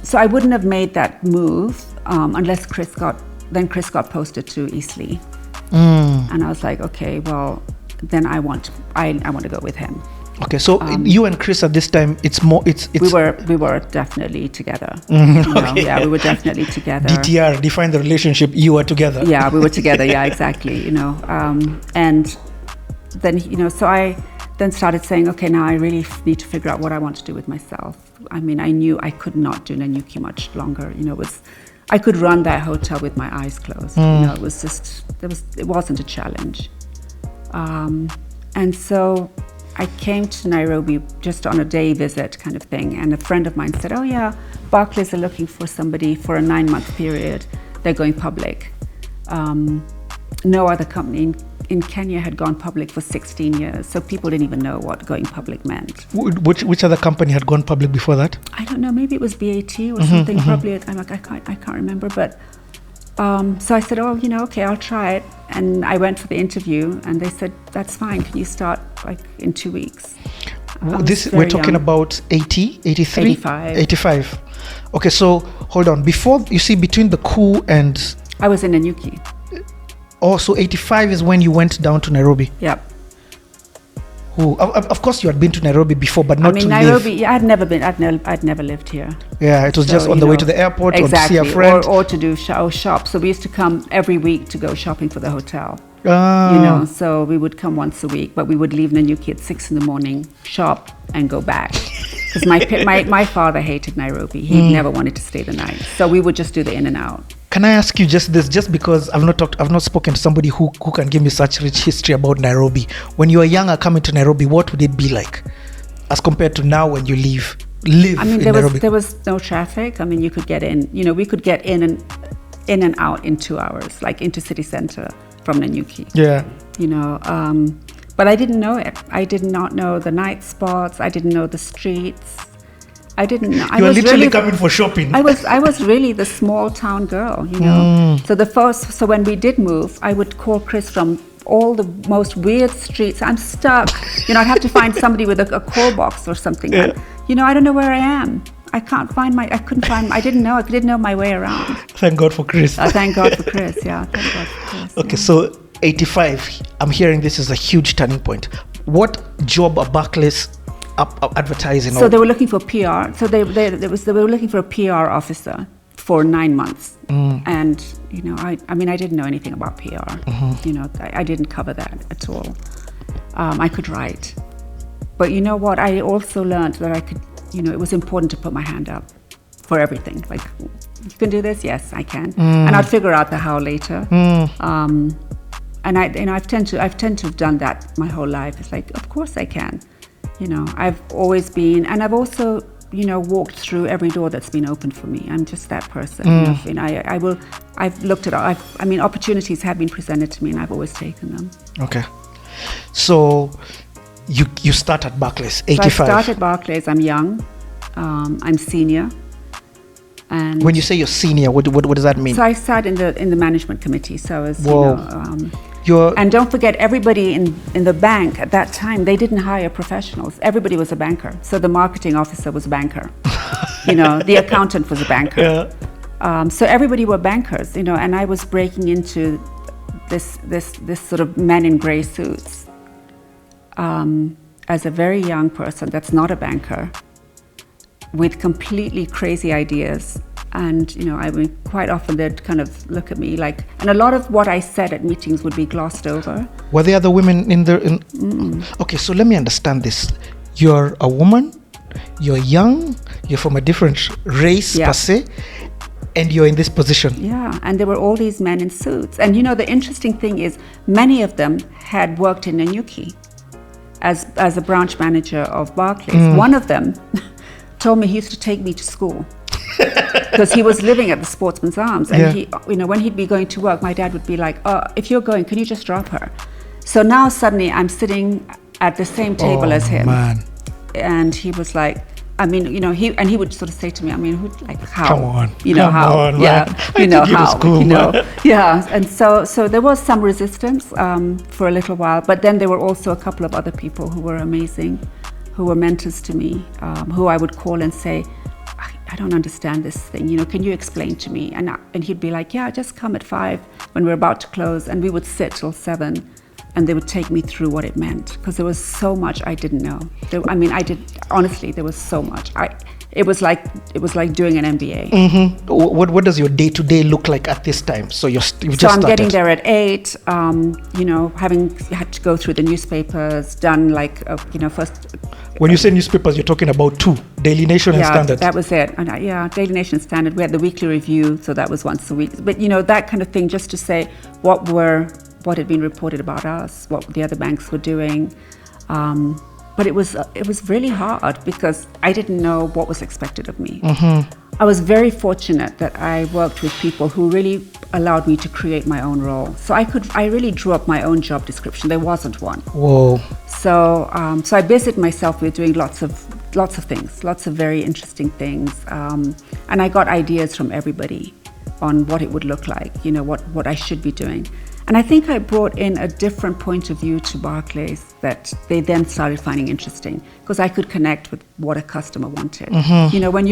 So I wouldn't have made that move unless Chris got posted to Eastleigh. And I was like, okay, well, then I want to go with him. Okay, so you and Chris at this time, it's we were definitely together. Okay. Yeah, we were definitely together. DTR, define the relationship. You were together. Yeah, we were together. Yeah, exactly. And then so I then started saying, okay, now I really need to figure out what I want to do with myself. I mean, I knew I could not do Nanyuki much longer. I could run that hotel with my eyes closed. It was just it wasn't a challenge. And so I came to Nairobi just on a day visit kind of thing, and a friend of mine said, oh yeah, Barclays are looking for somebody for a 9-month period. They're going public. No other company in Kenya had gone public for 16 years, so people didn't even know what going public meant. Which other company had gone public before that? I don't know, maybe it was BAT or something, probably. I can't remember, but so I said, oh, okay, I'll try it. And I went for the interview, and they said, that's fine, can you start like in 2 weeks? We're talking about 80, 83? 85. Okay, so hold on. Before, between the coup and... I was in Nanyuki. Oh, so 85 is when you went down to Nairobi? Yep. Of course, you had been to Nairobi before, but not to Nairobi, live. Yeah, I'd never been. I'd never lived here. Yeah, it was just on the way to the airport, exactly, or to see a friend. Or to do shop. So we used to come every week to go shopping for the hotel. So we would come once a week, but we would leave Nanyuki at 6 a.m, shop, and go back. Because my father hated Nairobi. He never wanted to stay the night. So we would just do the in and out. Can I ask you just because I've not spoken to somebody who can give me such rich history about Nairobi. When you were younger coming to Nairobi, what would it be like as compared to now when you live in Nairobi? There was no traffic. I mean, you could get in, we could get in and out in 2 hours, like into city center from Nanyuki. Yeah. But I didn't know it. I did not know the night spots. I didn't know the streets. I didn't know. You were literally coming for shopping. I was really the small town girl, So when we did move, I would call Chris from all the most weird streets. I'm stuck. I'd have to find somebody with a call box or something. Yeah. I don't know where I am. I didn't know my way around. Thank God for Chris. Thank God for Chris. Yeah, thank God for Chris. Okay, so 85. I'm hearing this is a huge turning point. What job are Barclays advertising? So they were looking for PR. So they were looking for a PR officer for 9 months. And I didn't know anything about PR. I didn't cover that at all. I could write, but you know what? I also learned that I could. It was important to put my hand up for everything. Like, you can do this? Yes, I can. And I'd figure out the how later. And I've tend to have done that my whole life. It's like, of course I can. I've always been, and I've also, walked through every door that's been opened for me. I'm just that person. I've looked at, opportunities have been presented to me, and I've always taken them. Okay. So you start at Barclays, 85. So I started Barclays. I'm young. I'm senior. And when you say you're senior, what does that mean? So I sat in the management committee. So I was, and don't forget, everybody in the bank at that time, they didn't hire professionals. Everybody was a banker. So the marketing officer was a banker. The accountant was a banker. Yeah. So everybody were bankers. And I was breaking into this sort of men in gray suits as a very young person that's not a banker, with completely crazy ideas. And quite often they'd kind of look at me like, and a lot of what I said at meetings would be glossed over. Were there other women in there? Okay, so let me understand this. You're a woman, you're young, you're from a different race per se, and you're in this position. Yeah, and there were all these men in suits. And the interesting thing is, many of them had worked in Nanyuki as a branch manager of Barclays. One of them told me he used to take me to school because he was living at the Sportsman's Arms, and he, when he'd be going to work, my dad would be like, "Oh, if you're going, can you just drop her?" So now suddenly I'm sitting at the same table as him, and he was like, he would sort of say to me, how? Come on, how? Yeah, and so there was some resistance for a little while, but then there were also a couple of other people who were amazing, who were mentors to me, who I would call and say, I don't understand this thing. Can you explain to me? And he'd be like, yeah, just come at 5 when we're about to close. And we would sit till 7, and they would take me through what it meant, because there was so much I didn't know. Honestly, there was so much. It was like doing an MBA. Mm-hmm. What does your day-to-day look like at this time? So you've just started. So I'm getting there at 8, having had to go through the newspapers, done first. When you say newspapers, you're talking about 2, Daily Nation and Standard. That was it. And Daily Nation and Standard. We had the weekly review, so that was once a week. But that kind of thing, just to say what had been reported about us, what the other banks were doing. But it was really hard, because I didn't know what was expected of me. Mm-hmm. I was very fortunate that I worked with people who really allowed me to create my own role. So I really drew up my own job description. There wasn't one. Whoa. So I busied myself with doing lots of things, lots of very interesting things. And I got ideas from everybody on what it would look like, what I should be doing. And I think I brought in a different point of view to Barclays that they then started finding interesting, because I could connect with what a customer wanted. Mm-hmm. When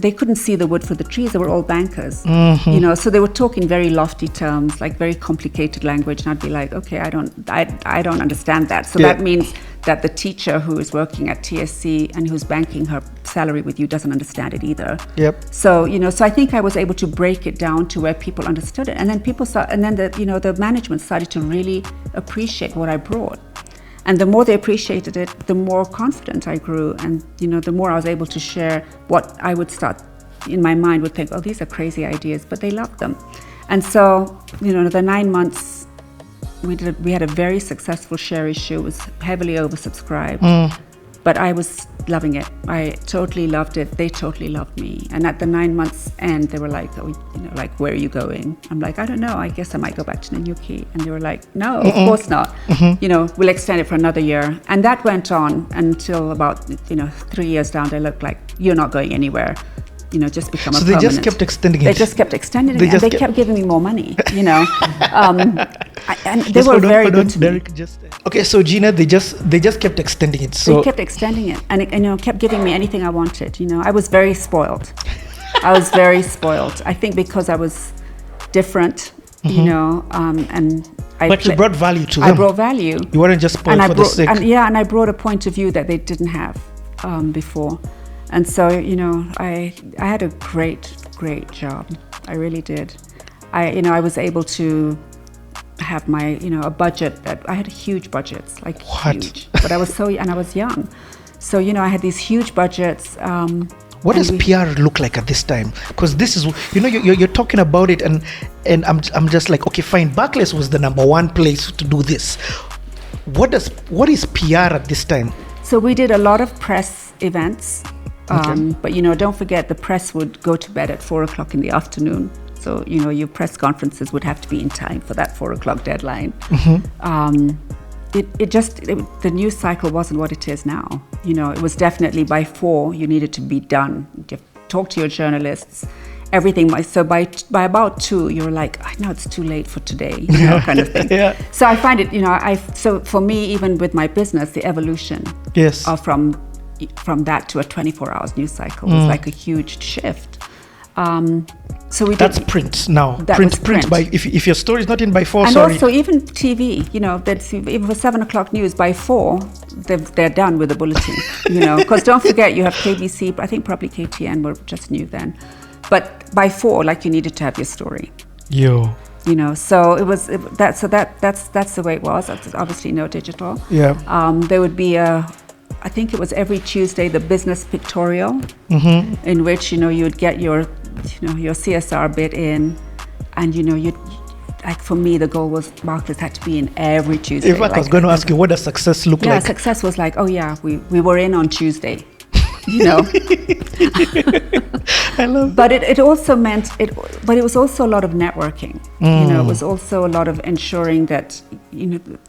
they couldn't see the wood for the trees, they were all bankers. Mm-hmm. So they were talking very lofty terms, like very complicated language, and I'd be like, okay, I don't understand that. So that means that the teacher who is working at TSC and who's banking her salary with you doesn't understand it either. Yep. So I think I was able to break it down to where people understood it, and then the management started to really appreciate what I brought. And the more they appreciated it, the more confident I grew, and the more I was able to share what I would start in my mind would think, oh, these are crazy ideas, but they loved them. And so the 9 months. We had a very successful share issue. It was heavily oversubscribed, but I was loving it. I totally loved it. They totally loved me. And at the 9 months end, they were like, oh, where are you going? I'm like, I don't know. I guess I might go back to Nanyuki. And they were like, no, of course not. Mm-hmm. We'll extend it for another year. And that went on until about 3 years down. They looked like, you're not going anywhere. Just become a permanent. So they just kept extending it. They just kept extending it, and they kept giving me more money. And they were very good to me. Okay, so Gina, they just kept extending it. So they kept extending it, and kept giving me anything I wanted. I was very spoiled. I think because I was different, and you brought value to them. I brought value. You weren't just spoiled for the sake. And I brought a point of view that they didn't have before. And so, I had a great job. I really did. I was able to have my, a budget that I had huge budgets, huge. But I was and I was young. So, I had these huge budgets. What does PR look like at this time? Because this is, you're talking about it, and I'm just like, okay, fine. Barclays was the number one place to do this. What is PR at this time? So we did a lot of press events. But don't forget, the press would go to bed at 4:00 in the afternoon. So your press conferences would have to be in time for that 4:00 deadline. Mm-hmm. The news cycle wasn't what it is now. It was definitely by 4 you needed to be done. You talk to your journalists, everything. So by about 2 you're like, I know it's too late for today, kind of thing. Yeah. So I find it, so for me, even with my business, the evolution from that to a 24 hours news cycle was like a huge shift. So that's print now. Print by if your story is not in by 4. And also even TV. That's if it was 7:00 news, by 4 they're done with the bulletin. Because don't forget, you have KBC. I think probably KTN were just new then, but by 4 you needed to have your story. So it was that's the way it was. Obviously no digital. Yeah. There would be I think it was every Tuesday, the business pictorial, in which you'd get your CSR bit in, and you'd for me, the goal was Barclays had to be in every Tuesday. In fact, I was going to ask you, what does success look like? Yeah, success was like, oh yeah, we were in on Tuesday. I love but it also meant but it was also a lot of networking. It was also a lot of ensuring that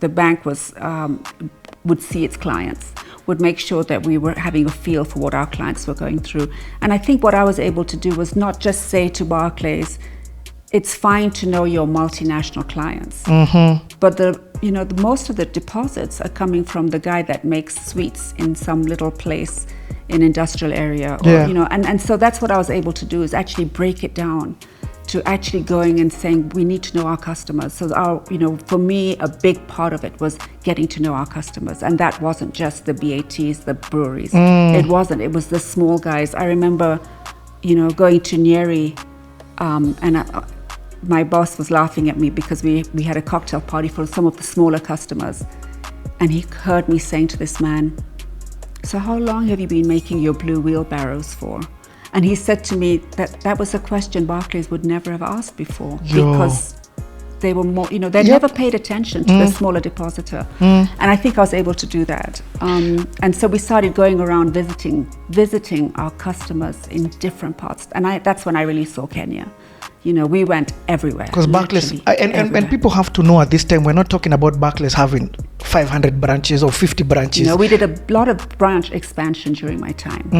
the bank was would see its clients, would make sure that we were having a feel for what our clients were going through. And I think what I was able to do was not just say to Barclays, it's fine to know your multinational clients, but the most of the deposits are coming from the guy that makes sweets in some little place in industrial area, or, and so that's what I was able to do, is actually break it down to actually going and saying, we need to know our customers. So for me, a big part of it was getting to know our customers. And that wasn't just the BATs, the breweries. It wasn't, it was the small guys. I remember, going to Nyeri, and my boss was laughing at me because we had a cocktail party for some of the smaller customers. And he heard me saying to this man, so how long have you been making your blue wheelbarrows for? And he said to me that was a question Barclays would never have asked before, because they were more, they never paid attention to the smaller depositor. And I think I was able to do that. And so we started going around visiting our customers in different parts. And that's when I really saw Kenya. We went everywhere. Because Barclays, and people have to know at this time, we're not talking about Barclays having 500 branches or 50 branches. We did a lot of branch expansion during my time.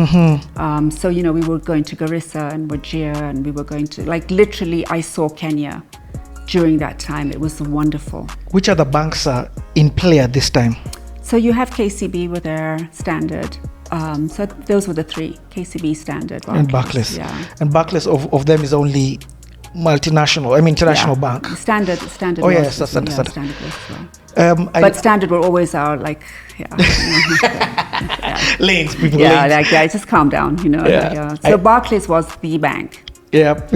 So, we were going to Garissa and Wajir, and we were going to, literally, I saw Kenya during that time. It was wonderful. Which other banks are in play at this time? So you have KCB with their Standard. So those were the three, KCB, Standard, Barclays. And Barclays. Yeah. And Barclays of them is only international bank. Standard. Oh yes, that's understood. Standard was well. But Standard were always our lanes, people. Lanes. Just calm down, So Barclays was the bank. Yep.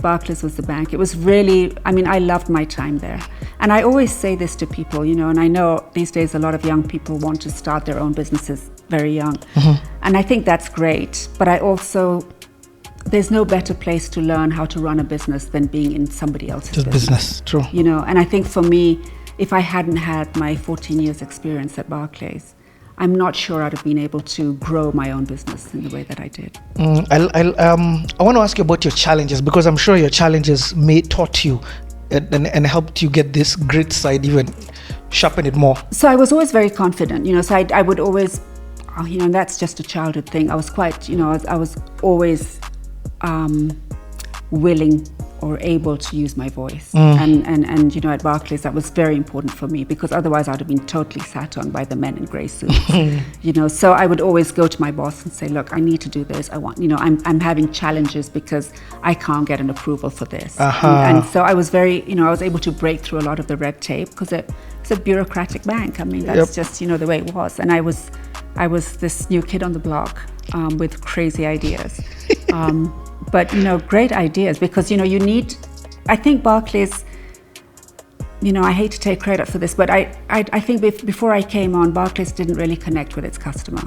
Barclays was the bank. It was really, I loved my time there. And I always say this to people, and I know these days a lot of young people want to start their own businesses very young. And I think that's great. But I also, there's no better place to learn how to run a business than being in somebody else's business. True. And I think for me, if I hadn't had my 14 years experience at Barclays, I'm not sure I'd have been able to grow my own business in the way that I did. I want to ask you about your challenges, because I'm sure your challenges taught you and helped you get this grit side, even sharpen it more. So I was always very confident, so I would always, and that's just a childhood thing. I was quite, I was always willing or able to use my voice. And at Barclays, that was very important for me, because otherwise I'd have been totally sat on by the men in grey suits. So I would always go to my boss and say, look, I need to do this. I want, I'm having challenges because I can't get an approval for this. And so I was very, I was able to break through a lot of the red tape, because it's a bureaucratic bank. That's just, the way it was. And I was this new kid on the block with crazy ideas. But, great ideas, because, you need, I think Barclays, I hate to take credit for this, but I think before I came on, Barclays didn't really connect with its customer.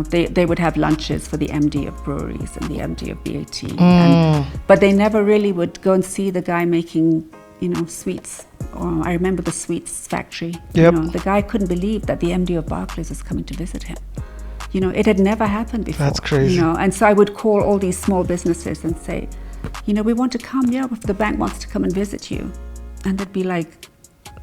They would have lunches for the MD of breweries and the MD of BAT. But they never really would go and see the guy making, sweets. I remember the sweets factory. The guy couldn't believe that the MD of Barclays was coming to visit him. It had never happened before. That's crazy. And so I would call all these small businesses and say, we want to come. Yeah, if the bank wants to come and visit you. And they'd be like,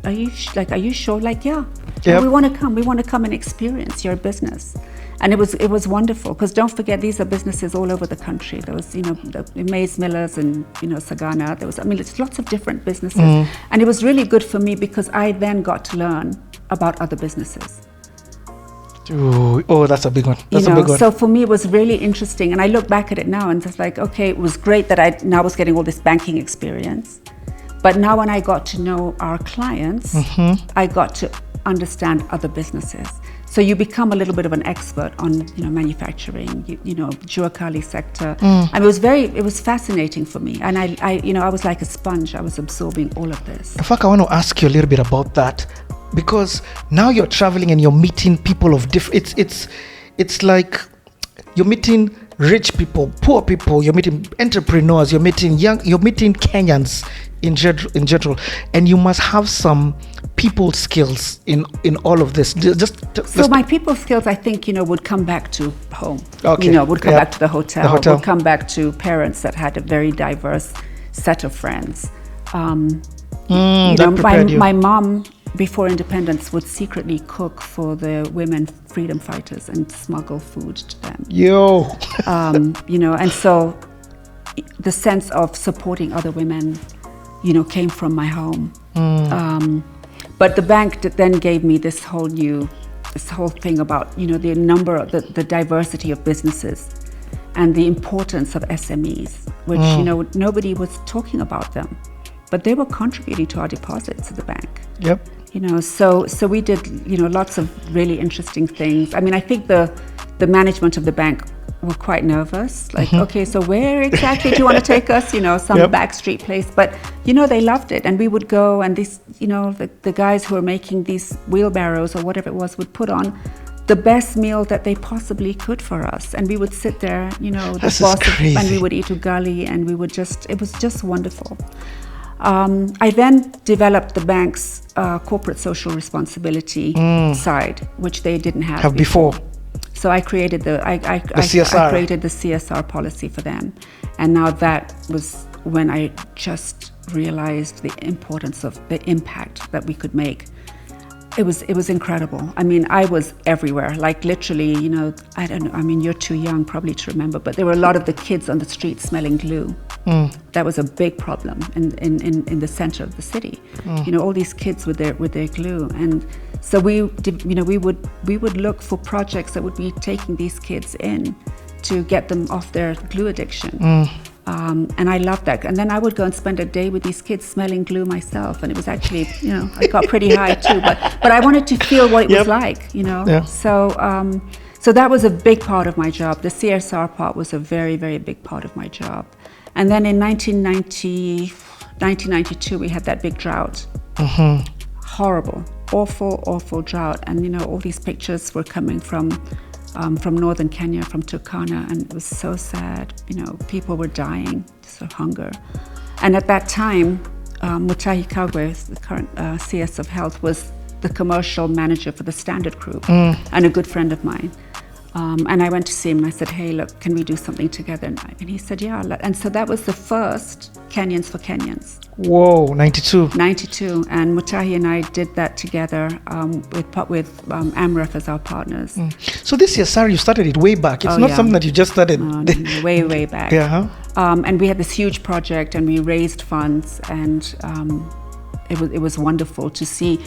are you sure? We want to come. We want to come and experience your business. And it was wonderful, because don't forget, these are businesses all over the country. There was, the Mays Millers and, Sagana. There was, it's lots of different businesses. And it was really good for me, because I then got to learn about other businesses. Oh, that's a big one. That's a big one. So for me, it was really interesting. And I look back at it now and it's like, okay, it was great that I now was getting all this banking experience. But now when I got to know our clients, I got to understand other businesses. So you become a little bit of an expert on, manufacturing, Juakali sector. And it was fascinating for me. And I was like a sponge. I was absorbing all of this. In fact, I want to ask you a little bit about that, because now you're traveling and you're meeting people of different. It's like you're meeting rich people, poor people. You're meeting entrepreneurs. You're meeting Kenyans in general, and you must have some people skills in all of this. So my people skills, I think, would come back to home. Okay. Would come back to the hotel. Would come back to parents that had a very diverse set of friends. My mom, before independence, would secretly cook for the women freedom fighters and smuggle food to them. And so the sense of supporting other women, came from my home. But the bank then gave me this whole new this whole thing about, the the diversity of businesses and the importance of SMEs, which, nobody was talking about them, but they were contributing to our deposits at the bank. Yep. So we did, lots of really interesting things. I mean, I think the management of the bank were quite nervous. Like, okay, so where exactly do you want to take us? Some backstreet place. But, they loved it. And we would go, and these, the guys who were making these wheelbarrows or whatever it was would put on the best meal that they possibly could for us. And we would sit there, the boss, and we would eat ugali, and we would it was just wonderful. I then developed the bank's corporate social responsibility side, which they didn't have before. So I created I created the CSR policy for them, and now that was when I just realized the importance of the impact that we could make. It was incredible. I mean, I was everywhere, like literally, I don't know, I mean, you're too young probably to remember, but there were a lot of the kids on the street smelling glue. That was a big problem in the center of the city. All these kids with their glue. And so we would look for projects that would be taking these kids in to get them off their glue addiction. And I loved that. And then I would go and spend a day with these kids smelling glue myself. And it was actually, I got pretty high too. But I wanted to feel what it was like, Yeah. So that was a big part of my job. The CSR part was a very, very big part of my job. And then in 1992, we had that big drought. Horrible, awful drought. And, all these pictures were coming from northern Kenya, from Turkana, and it was so sad. People were dying of hunger. And at that time, Mutahi Kagwe, the current CS of Health, was the commercial manager for the Standard Group and a good friend of mine. And I went to see him and I said, hey, look, can we do something together? And he said, yeah. And so that was the first Kenyans for Kenyans. Whoa, 92. 92. And Mutahi and I did that together with AMREF as our partners. So this CSR, you started it way back. It's not something that you just started. Way back. Yeah. And we had this huge project and we raised funds, and it was wonderful to see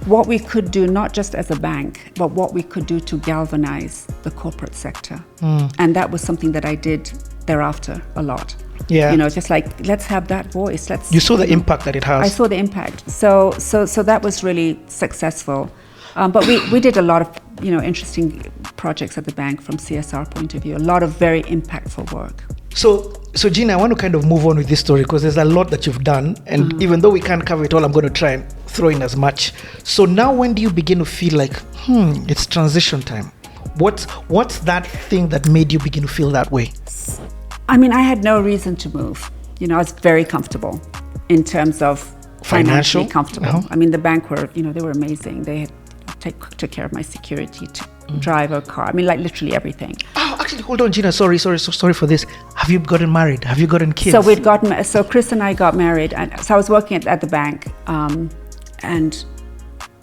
what we could do, not just as a bank, but what we could do to galvanize the corporate sector. And that was something that I did thereafter a lot. Yeah. Just like, let's have that voice. You saw the impact that it has. I saw the impact. So that was really successful. But we did a lot of, interesting projects at the bank from CSR point of view, a lot of very impactful work. So Gina, I want to kind of move on with this story because there's a lot that you've done. And even though we can't cover it all, I'm going to try and throw in as much. So now when do you begin to feel like, it's transition time? What's that thing that made you begin to feel that way? I mean, I had no reason to move. I was very comfortable in terms of financially comfortable. I mean, the bank were, they were amazing. They had took care of my security, to drive a car. I mean, like literally everything. Oh, actually, hold on, Gina. Sorry for this. Have you gotten married? Have you gotten kids? So Chris and I got married, and so I was working at the bank, and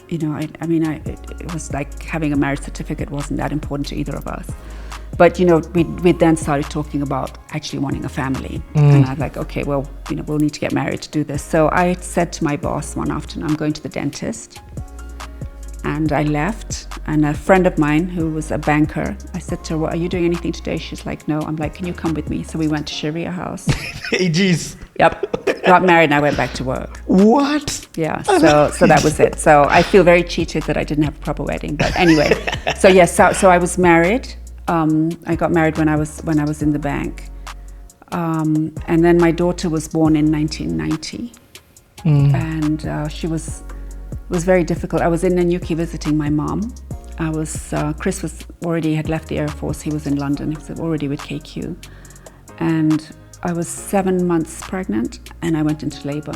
it was like having a marriage certificate wasn't that important to either of us. But we then started talking about actually wanting a family, and I was like, okay, well, we'll need to get married to do this. So I said to my boss one afternoon, I'm going to the dentist. And I left, and a friend of mine who was a banker, I said to her, well, are you doing anything today? She's like, no. I'm like, can you come with me? So we went to Sharia House. Hey, geez. Yep. Got married and I went back to work. What? Yeah, so that was it. So I feel very cheated that I didn't have a proper wedding. But anyway, so I was married. I got married when I was in the bank. And then my daughter was born in 1990. And she was very difficult. I was in Nanyuki visiting my mom. Chris had left the Air Force. He was in London. He was already with KQ. And I was 7 months pregnant and I went into labor.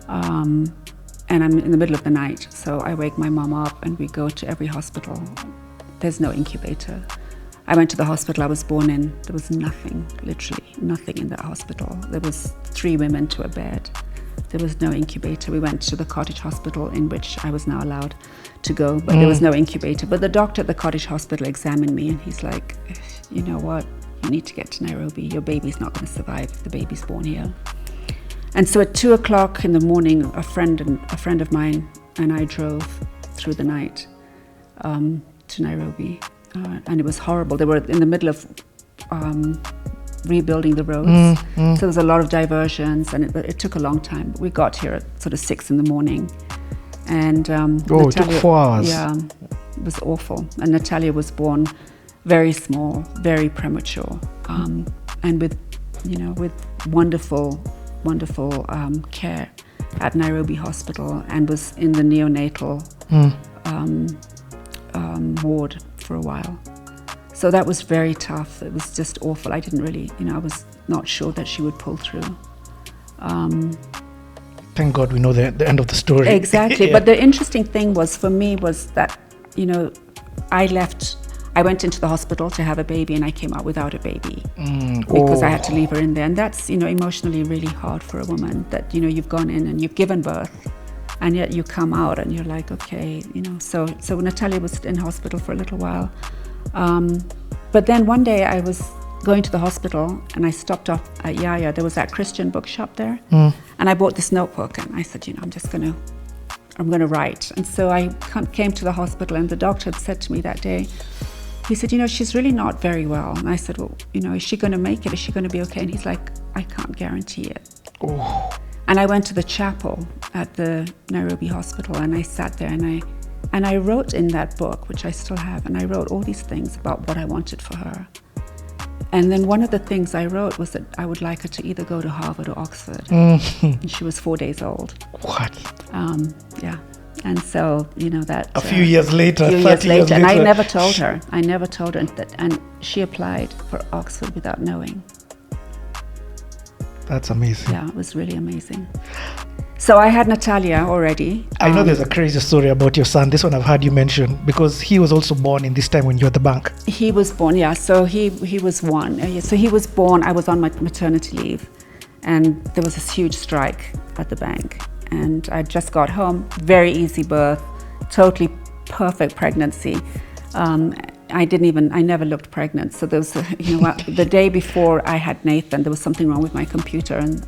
And I'm in the middle of the night. So I wake my mom up and we go to every hospital. There's no incubator. I went to the hospital I was born in. There was nothing, literally nothing in that hospital. There was 3 women to a bed. There was no incubator. We went to the cottage hospital in which I was now allowed to go, but there was no incubator. But the doctor at the cottage hospital examined me and he's like, you know what? You need to get to Nairobi. Your baby's not going to survive if the baby's born here. And so at 2:00 in the morning, a friend of mine and I drove through the night. to Nairobi, and it was horrible. They were in the middle of rebuilding the roads, so there was a lot of diversions, and it took a long time. We got here at sort of 6 a.m, and Natalia, it took 4 hours. Yeah, it was awful. And Natalia was born very small, very premature, and with wonderful care at Nairobi Hospital, and was in the neonatal ward for a while. So that was very tough. It was just awful. I didn't really, I was not sure that she would pull through. Thank God we know the end of the story. Exactly. Yeah. But the interesting thing was that, I went into the hospital to have a baby, and I came out without a baby because I had to leave her in there. And that's, emotionally really hard for a woman, that, you've gone in and you've given birth, and yet you come out and you're like, okay, So Natalia was in hospital for a little while. But then one day I was going to the hospital, and I stopped off at Yaya. There was that Christian bookshop there, and I bought this notebook, and I said, I'm going to write. And so I came to the hospital, and the doctor had said to me that day, he said, she's really not very well. And I said, well, is she going to make it? Is she going to be okay? And he's like, I can't guarantee it. Oh. And I went to the chapel at the Nairobi hospital, and I sat there, and I wrote in that book, which I still have, and I wrote all these things about what I wanted for her. And then one of the things I wrote was that I would like her to either go to Harvard or Oxford. And she was 4 days old. What? Yeah. And so, that... A few years later, and I never told her. And she applied for Oxford without knowing. That's amazing. Yeah, it was really amazing. So I had Natalia already. I know there's a crazy story about your son. This one I've heard you mention, because he was also born in this time when you were at the bank. He was born, yeah. So he was one. So he was born, I was on my maternity leave, and there was this huge strike at the bank. And I just got home, very easy birth, totally perfect pregnancy. I never looked pregnant. So there was, the day before I had Nathan, there was something wrong with my computer, and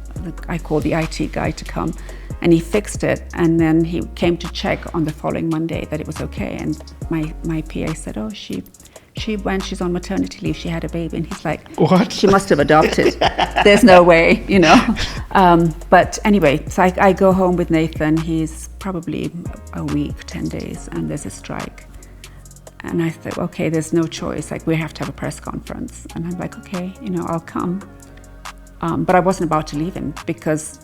I called the IT guy to come, and he fixed it. And then he came to check on the following Monday that it was okay. And my PA said, oh, she's on maternity leave, she had a baby. And he's like, what? She must have adopted. There's no way, But anyway, so I go home with Nathan. He's probably a week, 10 days, and there's a strike. And I thought, okay, there's no choice. Like, we have to have a press conference. And I'm like, okay, I'll come. But I wasn't about to leave him because,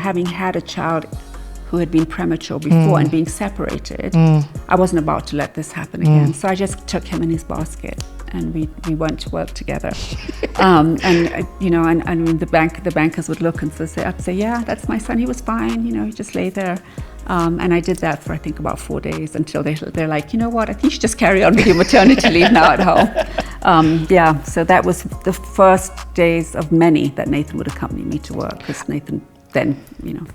having had a child who had been premature before and being separated, I wasn't about to let this happen again. So I just took him in his basket, and we went to work together. And the bankers would look and I'd say, yeah, that's my son. He was fine. He just lay there. And I did that for, I think, about 4 days until they're like, you know what, I think you should just carry on with your maternity leave now at home. So that was the first days of many that Nathan would accompany me to work, because Nathan, then,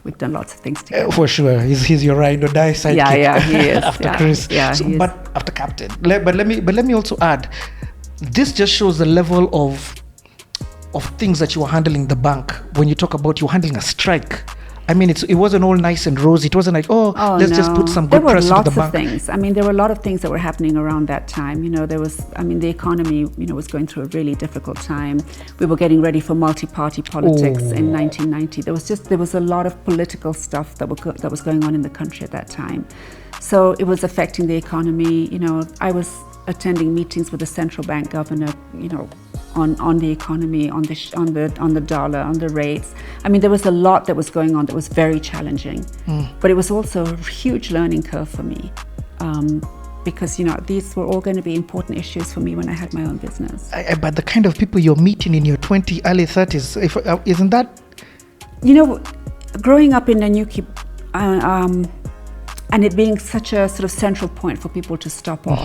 we've done lots of things together. For sure. He's your ride or die sidekick. Yeah, he is. After Chris. Yeah, so, he is. But after Captain. But let me also add, this just shows the level of things that you were handling the bank. When you talk about you handling a strike, I mean, it wasn't all nice and rosy. It wasn't like, let's just put some good press into the bank. There were lots of things. I mean, there were a lot of things that were happening around that time. The economy, was going through a really difficult time. We were getting ready for multi-party politics in 1990. There was a lot of political stuff that was going on in the country at that time. So it was affecting the economy. I was attending meetings with the central bank governor, on the economy, on the dollar, on the rates. I mean, there was a lot that was going on that was very challenging, but it was also a huge learning curve for me, because these were all going to be important issues for me when I had my own business. But the kind of people you're meeting in your early 30s, isn't that? Growing up in Nanyuki, and it being such a sort of central point for people to stop off.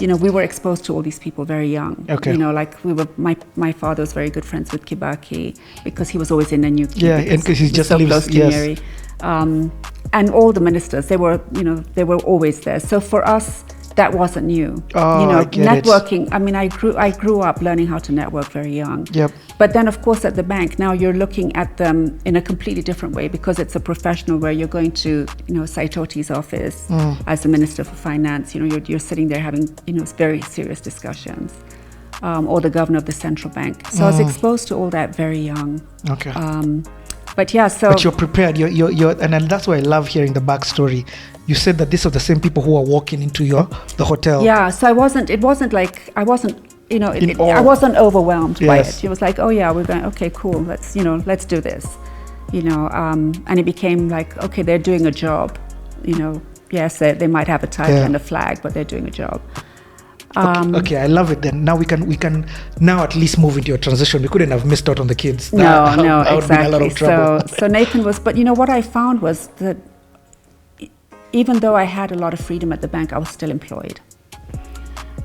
We were exposed to all these people very young. Okay. My father was very good friends with Kibaki because he was always in Nanyuki. Yeah, and because he just so lives close to Nyeri. And all the ministers, they were always there. So for us, that wasn't new. Oh, you know, I get it. networking. I mean, I grew up learning how to network very young. Yep. But then, of course, at the bank, now you're looking at them in a completely different way because it's a professional where you're going to, you know, Saitoti's office as the Minister for Finance. You know, you're sitting there having, you know, very serious discussions. Or the governor of the central bank. So I was exposed to all that very young. Okay. But yeah, so. But you're prepared. You're, and that's why I love hearing the backstory. You said that these are the same people who are walking into the hotel. Yeah, so I wasn't, I wasn't overwhelmed by Yes. it. It was like, oh yeah, we're going, okay, cool, let's do this. You know, and it became like, okay, they're doing a job. You know, yes, they might have a title and a flag, but they're doing a job. Okay, I love it. Then now we can now at least move into your transition. We couldn't have missed out on the kids. No, I would be in a exactly. lot of trouble. So Nathan was, but you know what I found was that even though I had a lot of freedom at the bank, I was still employed.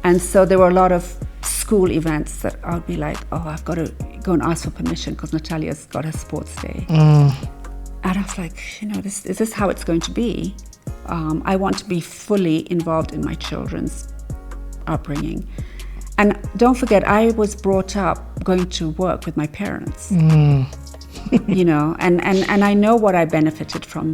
And so there were a lot of school events that I would be like, oh, I've got to go and ask for permission because Natalia's got her sports day. And I was like, you know, is this how it's going to be? I want to be fully involved in my children's upbringing. And don't forget, I was brought up going to work with my parents. You know, and I know what I benefited from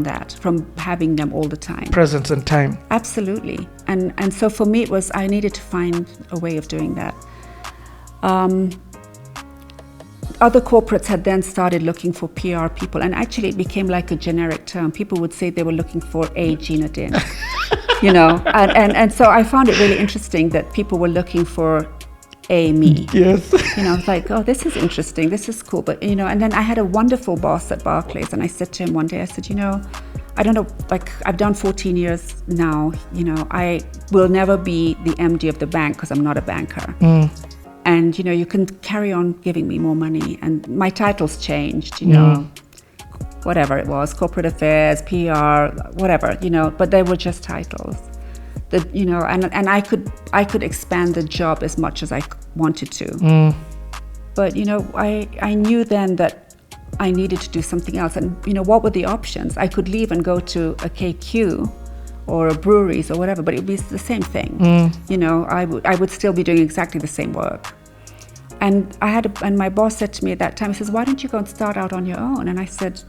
that, from having them all the time. Presence and time. Absolutely. And so for me, it was, I needed to find a way of doing that. Other corporates had then started looking for PR people, and actually it became like a generic term. People would say they were looking for a Gina Din, you know, and so I found it really interesting that people were looking for a me. Yes. You know, I was like, oh, this is interesting, this is cool. But, you know, and then I had a wonderful boss at Barclays, and I said to him one day, I said, you know, I don't know, like I've done 14 years now, you know, I will never be the MD of the bank because I'm not a banker. And, you know, you can carry on giving me more money. And my titles changed, you know, whatever it was, corporate affairs, PR, whatever, you know, but they were just titles. That, you know, and I could expand the job as much as I wanted to. But, you know, I knew then that I needed to do something else. And, you know, what were the options? I could leave and go to a KQ or a breweries or whatever, but it would be the same thing. You know, I would still be doing exactly the same work. And and my boss said to me at that time, he says, why don't you go and start out on your own? And I said,